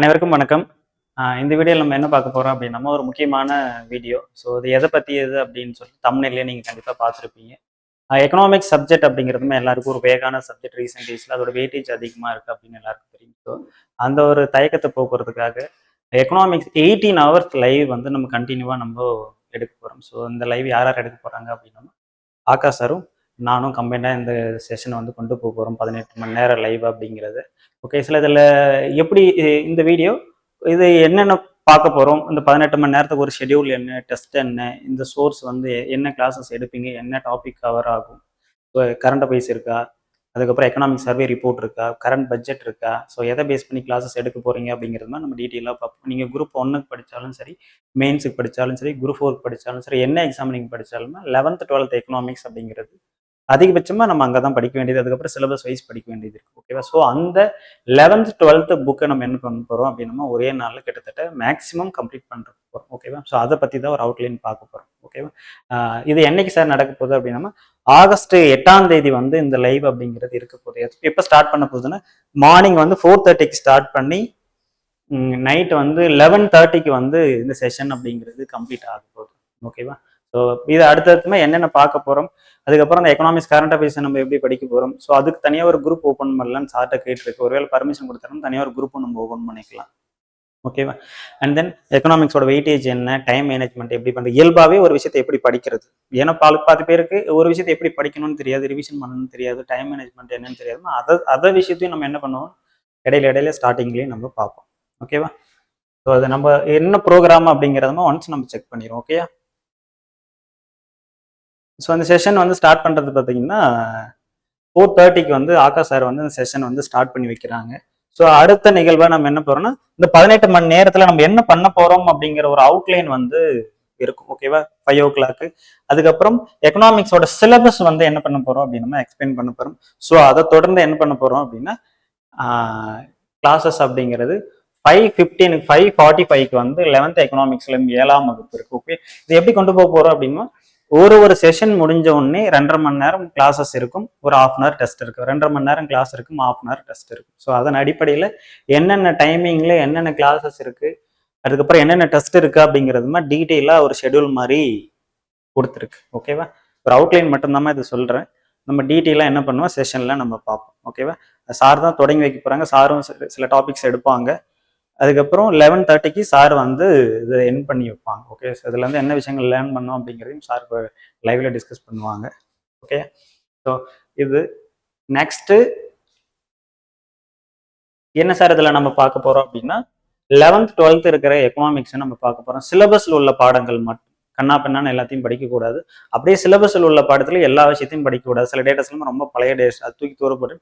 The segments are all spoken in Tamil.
அனைவருக்கும் வணக்கம். இந்த வீடியோவில் நம்ம என்ன பார்க்க போறோம் அப்படின்னா, ஒரு முக்கியமான வீடியோ. ஸோ இது எதை பற்றியது அப்படின்னு சொல்லி தம்ப்நெயிலே நீங்கள் கண்டிப்பாக பார்த்துருப்பீங்க. எக்கனாமிக்ஸ் சப்ஜெக்ட் அப்படிங்கிறதுமே எல்லாருக்கும் ஒரு வேகான சப்ஜெக்ட். ரீசெண்ட் டேஸில் அதோட வெயிட்டேஜ் அதிகமாக இருக்குது அப்படின்னு எல்லாருக்கும் தெரியும். ஸோ அந்த ஒரு தயக்கத்தை போக்குறதுக்காக எக்கனாமிக்ஸ் 18 ஹவர்ஸ் லைவ் வந்து நம்ம கண்டினியூவாக எடுக்க போகிறோம். ஸோ இந்த லைவ் யார் யார் எடுக்க போகிறாங்க அப்படின்னா, ஆகாஷ் சாரும் நானும் கம்பைண்டாக இந்த செஷனை வந்து கொண்டு போக போகிறோம். 18 மணி நேரம் லைவ் அப்படிங்கிறது. ஓகே, சில இதில் எப்படி இந்த வீடியோ இது என்னென்ன பார்க்க போகிறோம், இந்த 18 மணி நேரத்துக்கு ஒரு ஷெடியூல் என்ன, டெஸ்ட் என்ன, இந்த சோர்ஸ் வந்து என்ன கிளாஸஸ் எடுப்பீங்க, என்ன டாபிக் கவர் ஆகும், கரண்ட் அஃபேர்ஸ் இருக்கா, அதுக்கப்புறம் எக்கனாமிக் சர்வே ரிப்போர்ட் இருக்கா, கரண்ட் பட்ஜெட் இருக்கா, ஸோ எதை பேஸ் பண்ணி கிளாஸஸ் எடுக்க போகிறீங்க அப்படிங்கிறது மாதிரி நம்ம டீட்டெயிலாக பார்ப்போம். நீங்கள் குரூப் 1க்கு படித்தாலும் சரி, மெயின்ஸுக்கு படித்தாலும் சரி, குரூப் 4க்கு படித்தாலும் சரி, என்ன எக்ஸாம் நீங்கள் படித்தாலுமே 11th 12th எக்கனாமிக்ஸ் அப்படிங்கிறது அதிகபட்சமாக நம்ம அங்கே தான் படிக்க வேண்டியது. அதுக்கப்புறம் சிலபஸ் வைஸ் படிக்க வேண்டியது இருக்குது. ஓகேவா? ஸோ அந்த 11th 12th புக்கை நம்ம என்ன பண்ண போகிறோம் அப்படின்னா, ஒரே நாளில் கிட்டத்தட்ட மேக்ஸிமம் கம்ப்ளீட் பண்ணுறது போகிறோம். ஓகேவா? ஸோ அதை பற்றி தான் ஒரு அவுட்லைன் பார்க்க போகிறோம். ஓகேவா? இது என்னைக்கு சார் நடக்க போகுது அப்படின்னா, ஆகஸ்ட் 8ஆம் தேதி வந்து இந்த லைவ் அப்படிங்கிறது இருக்க போகுது. எப்போ ஸ்டார்ட் பண்ண போகுதுன்னா, மார்னிங் வந்து 4:30க்கு ஸ்டார்ட் பண்ணி நைட் வந்து 11:30க்கு வந்து இந்த செஷன் அப்படிங்கிறது கம்ப்ளீட் ஆக போகுது. ஓகேவா? ஸோ இது அடுத்தடுத்துமே என்னென்ன பார்க்க போகிறோம், அதுக்கப்புறம் அந்த எக்கனாமிக்ஸ் கரண்ட் அஃபேர்ஸ் நம்ம எப்படி படிக்க போகிறோம், ஸோ அதுக்கு தனியாக ஒரு குரூப் ஓப்பன் பண்ணலான்னு சார்ட்ட கேட்டிருக்கு. ஒருவேளை பர்மிஷன் கொடுத்தாலும் தனியாக ஒரு குரூப்பும் நம்ம ஓப்பன் பண்ணிக்கலாம். ஓகேவா? அண்ட் தென் எக்கனாமிக்ஸோட வெயிட்டேஜ் என்ன, டைம் மேனேஜ்மெண்ட் எப்படி பண்ணுறது, இயல்பாகவே ஒரு விஷயத்தை எப்படி படிக்கிறது. ஏன்னா பாதி பேருக்கு ஒரு விஷயத்தை எப்படி படிக்கணும்னு தெரியாது, ரிவிஷன் பண்ணணும்னு தெரியாது, டைம் மேனேஜ்மெண்ட் என்னன்னு தெரியாது. அதை விஷயத்தையும் நம்ம என்ன பண்ணுவோம், இடையில ஸ்டார்டிங்லேயும் நம்ம பார்ப்போம். ஓகேவா? ஸோ அது நம்ம என்ன ப்ரோக்ராம் அப்படிங்கிறதுமா ஒன்ஸ் நம்ம செக் பண்ணிடுவோம். ஓகேயா? ஸோ அந்த செஷன் வந்து ஸ்டார்ட் பண்ணுறது பார்த்தீங்கன்னா 4:30க்கு வந்து ஆகாஷ் சார் வந்து அந்த செஷன் வந்து ஸ்டார்ட் பண்ணி வைக்கிறாங்க. ஸோ அடுத்த நிகழ்வாக நம்ம என்ன போகிறோம்னா, இந்த 18 மணி நேரத்தில் நம்ம என்ன பண்ண போகிறோம் அப்படிங்கிற ஒரு அவுட்லைன் வந்து இருக்கும். ஓகேவா? 5 o'clock. அதுக்கப்புறம் எக்கனாமிக்ஸோட சிலபஸ் வந்து என்ன பண்ண போகிறோம் அப்படின்னா எக்ஸ்பிளைன் பண்ண போகிறோம். ஸோ அதை தொடர்ந்து என்ன பண்ண போகிறோம் அப்படின்னா, கிளாஸஸ் அப்படிங்கிறது 5:15 5:45க்கு வந்து 11th எக்கனாமிக்ஸ்ல 7ஆம் வகுப்பு இருக்கு. ஓகே, இது எப்படி கொண்டு போக போறோம் அப்படின்னா, ஒரு செஷன் முடிஞ்ச உடனே 2.5 மணி நேரம் கிளாஸஸ் இருக்கும், ஒரு 1/2 hour டெஸ்ட் இருக்கு. 2.5 மணி நேரம் கிளாஸ் இருக்கும், 1/2 hour டெஸ்ட் இருக்கும். ஸோ அதன் அடிப்படையில் என்னென்ன டைமிங்ல என்னென்ன கிளாஸஸ் இருக்கு, அதுக்கப்புறம் என்னென்ன டெஸ்ட் இருக்கு அப்படிங்கிறது மாதிரி டீட்டெயிலாக ஒரு ஷெடியூல் மாதிரி கொடுத்துருக்கு. ஓகேவா? ஒரு அவுட்லைன் மட்டும்தான் இது சொல்றேன். நம்ம டீட்டெயிலாக என்ன பண்ணுவோம் செஷன்ல நம்ம பார்ப்போம். ஓகேவா? சார் தான் தொடங்கி வைக்க போறாங்க. சாரும் சில டாபிக்ஸ் எடுப்பாங்க. அதுக்கப்புறம் 11:30க்கு சார் வந்து இதை என் பண்ணி வைப்பாங்க. ஓகே, இதுல இருந்து என்ன விஷயங்கள் லேர்ன் பண்ணோம் அப்படிங்கிறதையும் சார் லைவ்ல டிஸ்கஸ் பண்ணுவாங்க. ஓகே, ஸோ இது நெக்ஸ்ட் என்ன சார் இதுல நம்ம பார்க்க போறோம் அப்படின்னா, 11th 12th இருக்கிற எக்கனாமிக்ஸ் நம்ம பார்க்க போறோம். சிலபஸ்ல உள்ள பாடங்கள் மட்டும், கண்ணா பெண்ணான்னு எல்லாத்தையும் படிக்கக்கூடாது. அப்படியே சிலபஸ்ல உள்ள பாடத்துல எல்லா விஷயத்தையும் படிக்கக்கூடாது. சில டேட்டாஸ்லாம் ரொம்ப பழைய டேஸ், அது தூக்கி தூரப்பட்டு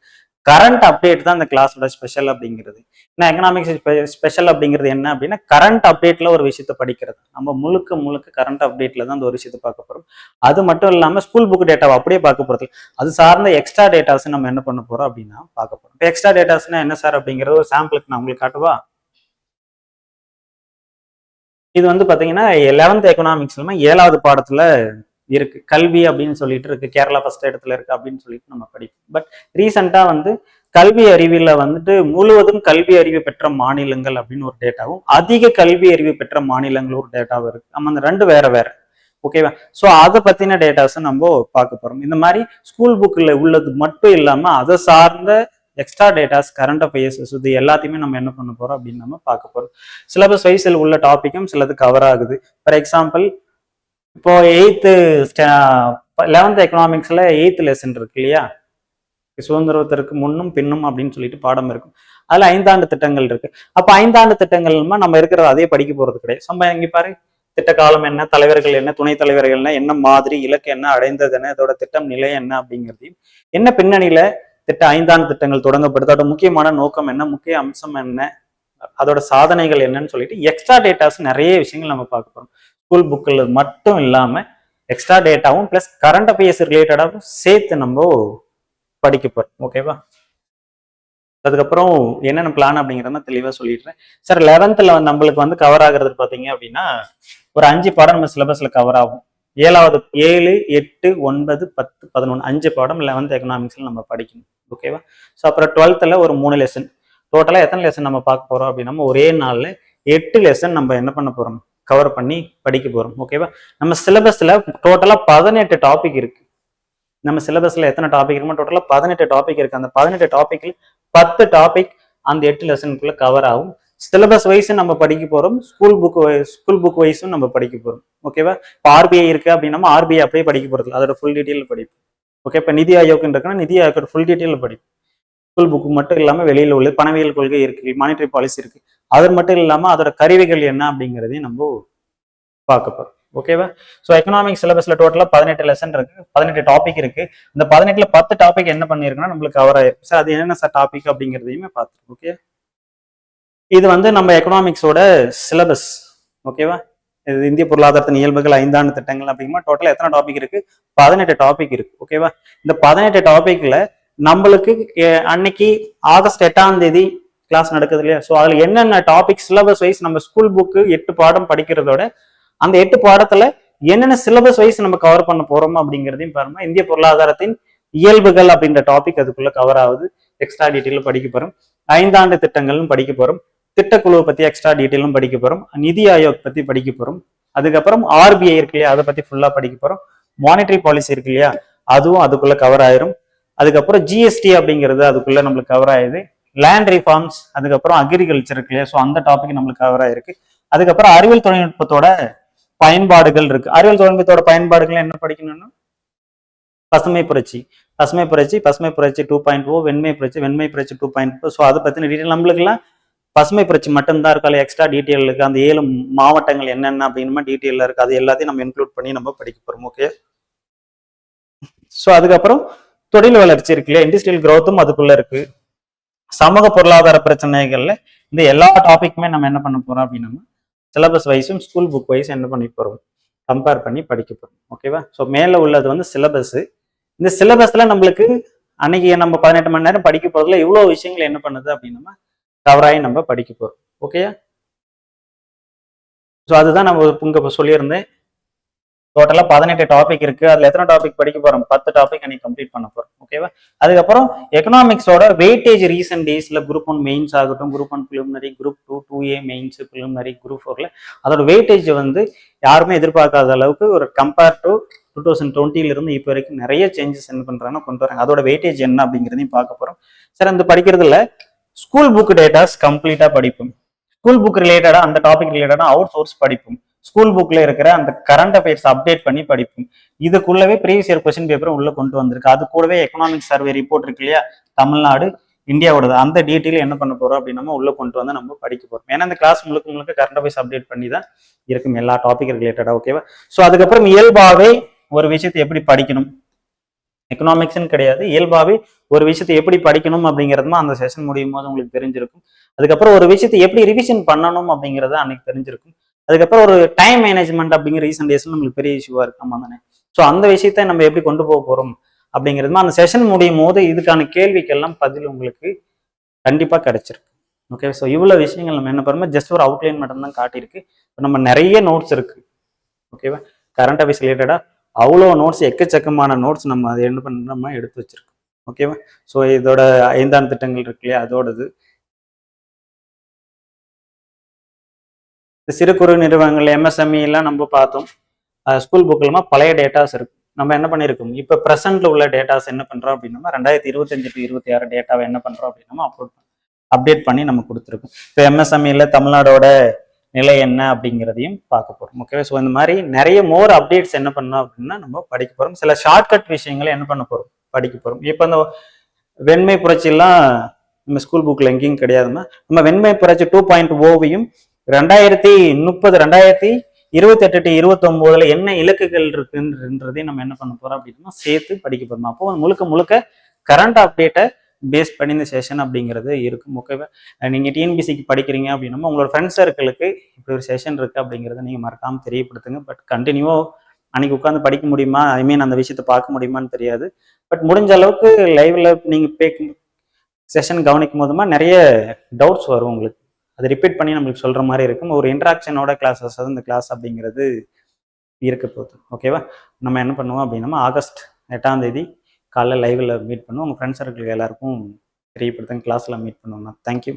கரண்ட் அப்டேட் தான் அந்த கிளாஸோட ஸ்பெஷல் அப்படிங்கிறது. ஏன்னா எக்கனாமிக்ஸ் ஸ்பெஷல் அப்படிங்கிறது என்ன அப்படின்னா, கரண்ட் அப்டேட்ல ஒரு விஷயத்த படிக்கிறது. நம்ம முழுக்க கரண்ட் அப்டேட்ல தான் அந்த ஒரு விஷயத்தை பார்க்க போறோம். அது மட்டும் இல்லாம ஸ்கூல் புக் டேட்டாவை அப்படியே பார்க்க போறது, அது சார்ந்த எக்ஸ்ட்ரா டேட்டாஸ் நம்ம என்ன பண்ண போறோம் அப்படின்னா பார்க்க போறோம். இப்போ எக்ஸ்ட்ரா டேட்டாஸ்னா என்ன சார் அப்படிங்கிறது ஒரு சாம்பிளுக்கு நான் உங்களுக்கு காட்டுவா. இது வந்து பாத்தீங்கன்னா 11th எக்கனாமிக்ஸ்ல 7வது பாடத்துல இருக்கு. கல்வி அப்படின்னு சொல்லிட்டு இருக்கு, கேரளா ஃபர்ஸ்ட் இடத்துல இருக்கு அப்படின்னு சொல்லிட்டு நம்ம படிப்போம். பட் ரீசெண்டா வந்து கல்வி அறிவில வந்துட்டு முழுவதும் கல்வி அறிவு பெற்ற மாநிலங்கள் அப்படின்னு ஒரு டேட்டாவும், அதிக கல்வி அறிவு பெற்ற மாநிலங்கள் ஒரு டேட்டாவும் இருக்கு. நம்ம அந்த ரெண்டு வேற. ஓகேவா? ஸோ அதை பத்தின டேட்டாஸை நம்ம பார்க்க போறோம். இந்த மாதிரி ஸ்கூல் புக்ல உள்ளது மட்டும் இல்லாம அதை சார்ந்த எக்ஸ்ட்ரா டேட்டாஸ், கரண்ட் அஃபேர்ஸ், இது எல்லாத்தையுமே நம்ம என்ன பண்ண போறோம் அப்படின்னு நம்ம பார்க்க போறோம். சிலபஸ் வைஸில் உள்ள டாபிக்கும் சிலது கவர் ஆகுது. ஃபார் எக்ஸாம்பிள், இப்போ 11th எக்கனாமிக்ஸ்ல 8th லெசன் இருக்கு இல்லையா, சுதந்திரத்திற்கு முன்னும் பின்னும் அப்படின்னு சொல்லிட்டு பாடம் இருக்கும். அதுல 5 ஆண்டு திட்டங்கள் இருக்கு. அப்ப 5 ஆண்டு திட்டங்கள்மா நம்ம இருக்கிறத அதே படிக்க போறது கிடையாது. நம்ம இங்க பாரு, திட்ட காலம் என்ன, தலைவர்கள் என்ன, துணைத் தலைவர்கள் என்ன மாதிரி, இலக்கு என்ன, அடைந்தது என்ன, இதோட திட்டம் நிலை என்ன அப்படிங்கிறதையும், என்ன பின்னணியில 5 ஆண்டு திட்டங்கள் தொடங்கப்படுது, அதோட முக்கியமான நோக்கம் என்ன, முக்கிய அம்சம் என்ன, அதோட சாதனைகள் என்னன்னு சொல்லிட்டு எக்ஸ்ட்ரா டேட்டாஸ் நிறைய விஷயங்கள் நம்ம பார்க்க போறோம். ஸ்கூல் புக்கில் மட்டும் இல்லாம எக்ஸ்ட்ரா டேட்டாவும் பிளஸ் கரண்ட் அஃபேர்ஸ் ரிலேட்டடாகவும் சேர்த்து நம்ம படிக்க போறோம். ஓகேவா? அதுக்கப்புறம் என்னென்ன பிளான் அப்படிங்கிறத தெளிவா சொல்லிடுறேன் சார். 11th நம்மளுக்கு வந்து கவர் ஆகுறது பாத்தீங்க அப்படின்னா, ஒரு 5 பாடம் நம்ம சிலபஸ்ல கவர் ஆகும். 7, 8, 9, 10, 11 5 பாடம் 11th எக்கனாமிக்ஸ்ல நம்ம படிக்கணும். ஓகேவா? ஸோ அப்புறம் 12th ஒரு 3 லெசன், டோட்டலாக எத்தனை லெசன் நம்ம பார்க்க போகிறோம் அப்படின்னா ஒரே நாளில் 8 லெசன் நம்ம என்ன பண்ண போகிறோம், கவர் பண்ணி படிக்க போகிறோம். ஓகேவா? நம்ம சிலபஸில் டோட்டலாக 18 டாபிக் இருக்கு. நம்ம சிலபஸில் எத்தனை டாபிக் இருக்குமோ டோட்டலாக 18 டாபிக் இருக்கு. அந்த 18 டாபிக்ல 10 டாபிக் அந்த 8 லெசனுக்குள்ள கவர் ஆகும். சிலபஸ் வைஸ் நம்ம படிக்க போறோம், ஸ்கூல் புக் வைஸும் நம்ம படிக்க போறோம். ஓகேவா? இப்போ ஆர்பிஐ இருக்கு அப்படின்னா ஆர்பிஐ அப்படியே படிக்க போறது, அதோட ஃபுல் டீட்டெயில் படிப்போம். ஓகே, இப்போ நிதி ஆயோக் இருக்குன்னா நிதி ஆயோட ஃபுல் டீட்டெயில் படிப்போம். ஸ்கூல் புக் மட்டும் இல்லாமல் வெளியில் உள்ள பணவியல் கொள்கை இருக்கு, மானிட்டரி பாலிசி இருக்கு, அது மட்டும் இல்லாமல் அதோட கருவிகள் என்ன அப்படிங்கிறதையும் நம்ம பார்க்க போறோம். ஓகேவா? ஸோ எக்கனாமிக் சிலபஸ்ல டோட்டலா 18 லெசன் இருக்கு, 18 டாபிக் இருக்கு. இந்த 18ல 10 டாபிக் என்ன பண்ணிருக்குன்னா நம்மளுக்கு கவர் ஆயிருக்கு. சார் அது என்னென்ன சார் டாபிக் அப்படிங்கிறதையுமே பார்த்துருக்கோம். ஓகே, இது வந்து நம்ம எக்கனாமிக்ஸோட சிலபஸ். ஓகேவா? இது இந்திய பொருளாதாரத்தின் இயல்புகள் 5 திட்டங்கள் அப்படிங்கும்போது டோட்டலா எத்தனை டாபிக் இருக்கு, 18 டாபிக் இருக்கு. ஓகேவா? இந்த 18 டாபிக்ல நம்மளுக்கு அன்னைக்கு ஆகஸ்ட் 8ஆம் தேதி கிளாஸ் நடக்குது இல்லையா? ஸோ அதுல என்னென்ன டாபிக் சிலபஸ் வைஸ் நம்ம ஸ்கூல் புக்கு 8 பாடம் படிக்கிறதோட அந்த 8 பாடத்துல என்னென்ன சிலபஸ் வைஸ் நம்ம கவர் பண்ண போறோம் அப்படிங்கிறதையும் பாருங்க. இந்திய பொருளாதாரத்தின் இயல்புகள் அப்படின்ற டாபிக் அதுக்குள்ள கவர் ஆகுது, எக்ஸ்ட்ரா டீட்டெயிலும் படிக்க போறோம். 5 திட்டங்களும் படிக்க போறோம், திட்டக்குழுவை பத்தி எக்ஸ்ட்ரா டீட்டெயிலும் படிக்க போறோம், நிதி ஆயோக் பத்தி படிக்க போறோம், அதுக்கப்புறம் ஆர்பிஐ இருக்கு இல்லையா அதை பத்தி ஃபுல்லா படிக்க போறோம், மானிட்டரி பாலிசி இருக்கு இல்லையா அதுவும் அதுக்குள்ள கவர் ஆயிரும், அதுக்கப்புறம் ஜிஎஸ்டி அப்படிங்கிறது அதுக்குள்ள நம்மளுக்கு கவர் ஆயிடுது, லேண்ட் ரிஃபார்ம்ஸ், அதுக்கப்புறம் அக்ரிகல்ச்சர் இருக்கு இல்லையா, ஸோ அந்த டாபிக் நம்மளுக்கு கவர் ஆயிருக்கு. அதுக்கப்புறம் அறிவியல் தொழில்நுட்பத்தோட பயன்பாடுகள் இருக்கு. அறிவியல் தொழில்நுட்பத்தோட பயன்பாடுகள் என்ன படிக்கணும்னா பசுமை புரட்சி 2.0, வெண்மை புரட்சி 2.0. ஸோ அதை பத்தின டீட்டெயில் நம்மளுக்குலாம் பசுமை புரட்சி மட்டும்தான் இருக்காது, எக்ஸ்ட்ரா டீட்டெயில் இருக்கு. அந்த 7 மாவட்டங்கள் என்னென்ன அப்படின்னு டீட்டெயில் இருக்கு, அது எல்லாத்தையும் நம்ம இன்க்ளூட் பண்ணி நம்ம படிக்க போறோம். ஓகே, ஸோ அதுக்கப்புறம் தொழில் வளர்ச்சி இருக்கு இல்லையா, இண்டஸ்ட்ரியல் growthம் அதுக்குள்ள இருக்கு. சமூக பொருளாதார பிரச்சனைகள்ல இந்த எல்லா டாபிக்குமே நம்ம என்ன பண்ண போறோம் அப்படின்னா சிலபஸ் வைஸும் ஸ்கூல் புக் வைஸ் என்ன பண்ணி போறோம், கம்பேர் பண்ணி படிக்க போறோம். ஓகேவா? ஸோ மேல உள்ளது வந்து சிலபஸ். இந்த சிலபஸ்ல நம்மளுக்கு அன்னைக்கு நம்ம 18 மணி நேரம் படிக்க போறதுல இவ்வளவு விஷயங்கள் என்ன பண்ணுது அப்படின்னா கவராயி நம்ம படிக்க போறோம். ஓகேயா? ஸோ அதுதான் நம்ம இங்க சொல்லியிருந்தேன். டோட்டலா 18 டாபிக் இருக்கு, அதுல எத்தனை டாபிக் படிக்க போறோம், 10 டாபிக் அன்னைக்கு கம்ப்ளீட் பண்ண போறோம். ஓகேவா? அதுக்கப்புறம் எக்கனாமிக்ஸோட வெயிட்டேஜ் ரீசன்ட் டேஸ்ல குரூப் 1 மெயின்ஸ் ஆகட்டும், group 1 preliminary, group 2 2A mains preliminary, group 4ல அதோட வெயிட்டேஜ் வந்து யாருமே எதிர்பார்க்காத அளவுக்கு ஒரு கம்பேர் டு 2020ல இருந்து இப்போ வரைக்கும் நிறைய சேஞ்சஸ் என்ன பண்றாங்கன்னா கொண்டு வராங்க. அதோட வெயிட்டேஜ் என்ன அப்படிங்கிறதையும் பார்க்க போறோம். சார் அந்த படிக்கிறதுல ஸ்கூல் புக் டேட்டாஸ் கம்ப்ளீட்டா படிப்போம், ஸ்கூல் புக் ரிலேட்டடா அந்த டாபிக் ரிலேட்டடா அவுட் சோர்ஸ் படிப்போம், ஸ்கூல் புக்ல இருக்கிற அந்த கரண்ட் அஃபேர்ஸ் அப்டேட் பண்ணி படிப்போம். இதுக்குள்ளவே ப்ரீவியஸ் இயர் கொஸ்டின் பேப்பரும் உள்ள கொண்டு வந்திருக்கு. அது கூடவே எக்கனாமிக் சர்வே ரிப்போர்ட் இருக்கு இல்லையா, தமிழ்நாடு இந்தியாவோடது, அந்த டீட்டெயில் என்ன பண்ண போறோம் அப்படின்னா உள்ள கொண்டு வந்து நம்ம படிக்க போறோம். ஏன்னா இந்த கிளாஸ் முழுக்க கரண்ட் அஃபேர்ஸ் அப்டேட் பண்ணி தான் இருக்கும் எல்லா டாபிக் ரிலேட்டடா. ஓகேவா? ஸோ அதுக்கப்புறம் இயல்பாவே ஒரு விஷயத்தை எப்படி படிக்கணும், எக்கனாமிக்ஸ்ன்னு கிடையாது, இயல்பாவே ஒரு விஷயத்தை எப்படி படிக்கணும் அப்படிங்கிறதுமா அந்த செஷன் முடியும் போது உங்களுக்கு தெரிஞ்சிருக்கும். அதுக்கப்புறம் ஒரு விஷயத்தை எப்படி ரிவிஷன் பண்ணணும் அப்படிங்கிறத அன்னைக்கு தெரிஞ்சிருக்கும். அதுக்கப்புறம் ஒரு டைம் மேனேஜ்மெண்ட் அப்படிங்கிற ரீசன்ட் டேஸ்ல நம்மளுக்கு பெரிய இஷ்யூவா இருக்காம தானே. ஸோ அந்த விஷயத்த நம்ம எப்படி கொண்டு போக போறோம் அப்படிங்கிறதுமா அந்த செஷன் முடியும் போது இதுக்கான கேள்விக்கெல்லாம் பதில் உங்களுக்கு கண்டிப்பா கிடைச்சிருக்கு. ஓகே, ஸோ இவ்வளவு விஷயங்கள் நம்ம என்ன பண்ணுறோம், ஜஸ்ட் ஒரு அவுட்லைன் மட்டும் தான் காட்டியிருக்கு. இப்போ நம்ம நிறைய நோட்ஸ் இருக்கு. ஓகேவா? கரண்ட் அஃபேர்ஸ் ரிலேட்டடா அவ்வளோ நோட்ஸ், எக்கச்சக்கமான நோட்ஸ் நம்ம அதை என்ன பண்ணுறோமா எடுத்து வச்சிருக்கோம். ஓகேவா? ஸோ இதோட 5 திட்டங்கள் இருக்கு இல்லையா அதோடது, சிறு குறு நிறுவனங்கள் எம்எஸ்எம்இ எல்லாம் நம்ம பார்த்தோம். ஸ்கூல் புக்லமா பழைய டேட்டாஸ் இருக்கு. நம்ம என்ன பண்ணியிருக்கோம், இப்போ ப்ரெசென்ட்ல உள்ள டேட்டாஸ் என்ன பண்றோம் அப்படின்னா 2025 to 26 டேட்டாவை என்ன பண்றோம் அப்படின்னா அப்டேட் பண்ணி நம்ம கொடுத்துருக்கோம். இப்போ எம்எஸ்எம்இல தமிழ்நாடோட நிலை என்ன அப்படிங்கிறதையும் பார்க்க போறோம். ஓகே, ஸோ இந்த மாதிரி நிறைய மோர் அப்டேட்ஸ் என்ன பண்ணோம் அப்படின்னா நம்ம படிக்க போறோம். சில ஷார்ட்கட் விஷயங்களை என்ன பண்ண போறோம், படிக்க போறோம். இப்போ இந்த வெண்மை புரட்சியெல்லாம் நம்ம ஸ்கூல் புக்ல எங்கேயும் கிடையாதுன்னா நம்ம வெண்மை புரட்சி 2.0வையும் 2030 2028 to 29 என்ன இலக்குகள் இருக்குன்றதையும் நம்ம என்ன பண்ண போறோம் அப்படின்னா சேர்த்து படிக்க போறோம். அப்போ முழுக்க கரண்ட் அப்டேட்டை பேஸ் பண்ணி இந்த செஷன் அப்படிங்கிறது இருக்கும். ஓகேவா? நீங்க டிஎன்பிசிக்கு படிக்கிறீங்க அப்படின்னா உங்களோட ஃப்ரெண்ட்ஸ் சர்க்கிளுக்கு இப்படி ஒரு செஷன் இருக்கு அப்படிங்கிறத நீங்க மறக்காம தெரியப்படுத்துங்க. பட் கண்டினியூவா அன்னைக்கு உட்காந்து படிக்க முடியுமா, ஐ மீன் அந்த விஷயத்த பார்க்க முடியுமான்னு தெரியாது. பட் முடிஞ்ச அளவுக்கு லைவ்ல நீங்க செஷன் கவனிக்கும் போதுமா நிறைய டவுட்ஸ் வரும் உங்களுக்கு, அதை ரிப்பீட் பண்ணி நம்மளுக்கு சொல்ற மாதிரி இருக்கும். ஒரு இன்ட்ராக்ஷனோட கிளாஸஸ் இந்த கிளாஸ் அப்படிங்கிறது இருக்க போகுது. ஓகேவா? நம்ம என்ன பண்ணுவோம் அப்படின்னா ஆகஸ்ட் 8ஆம் தேதி காலைல லைவ்ல மீட் பண்ணுவோம். உங்கள் ஃப்ரெண்ட்ஸ் சர்க்கிள் எல்லாருக்கும் தெரியப்படுத்துங்க, கிளாஸ்ல மீட் பண்ணுவோம். தேங்க்யூ.